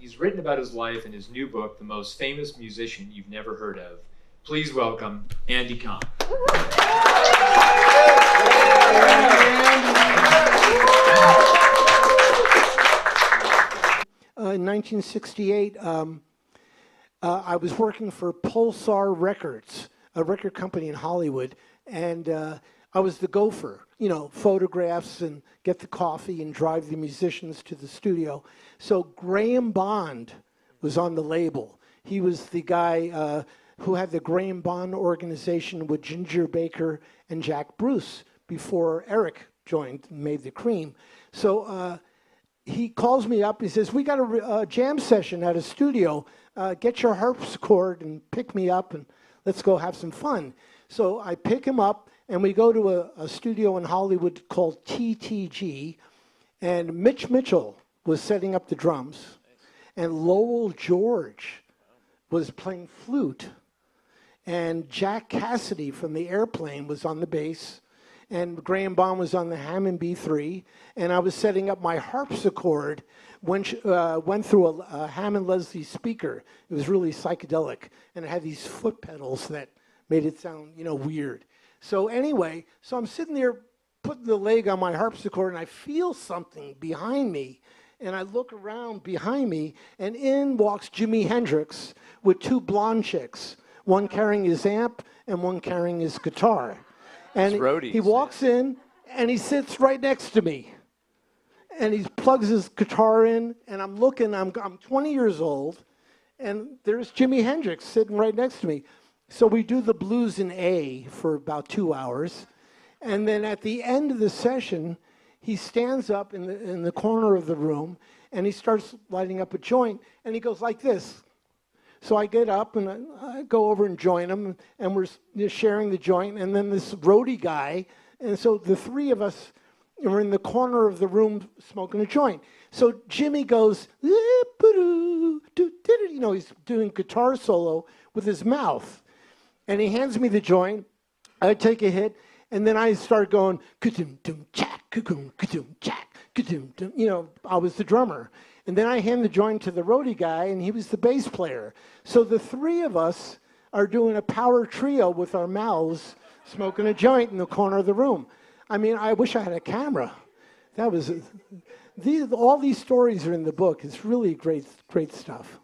He's written about his life in his new book, The Most Famous Musician You've Never Heard of. Please welcome Andy Cahan. In 1968, I was working for Pulsar Records, a record company in Hollywood, and I was the gopher, you know, photographs and get the coffee and drive the musicians to the studio. So Graham Bond was on the label. He was the guy who had the Graham Bond organization with Ginger Baker and Jack Bruce before Eric joined and made the Cream. So he calls me up. He says, we got a jam session at a studio. Get your harpsichord and pick me up and let's go have some fun. So I pick him up and we go to a studio in Hollywood called TTG. And Mitch Mitchell was setting up the drums. And Lowell George was playing flute. And Jack Cassidy from the Airplane was on the bass. And Graham Bond was on the Hammond B3, and I was setting up my harpsichord went through a Hammond Leslie speaker. It was really psychedelic, and it had these foot pedals that made it sound, you know, weird. So anyway, so I'm sitting there putting the leg on my harpsichord, and I feel something behind me, and I look around behind me, and in walks Jimi Hendrix with two blonde chicks, one carrying his amp and one carrying his guitar. And he walks in, and he sits right next to me. And he plugs his guitar in, and I'm looking, I'm 20 years old, and there's Jimi Hendrix sitting right next to me. So we do the blues in A for about 2 hours. And then at the end of the session, he stands up in the corner of the room, and he starts lighting up a joint, and he goes like this. So I get up and I go over and join him, and we're sharing the joint, and then this roadie guy, and so the three of us are in the corner of the room smoking a joint. So Jimmy goes, you know, he's doing guitar solo with his mouth, and he hands me the joint. I take a hit, and then I start going, you know, I was the drummer. And then I hand the joint to the roadie guy, and he was the bass player. So the three of us are doing a power trio with our mouths, smoking a joint in the corner of the room. I mean, I wish I had a camera. That was all these stories are in the book. It's really great stuff.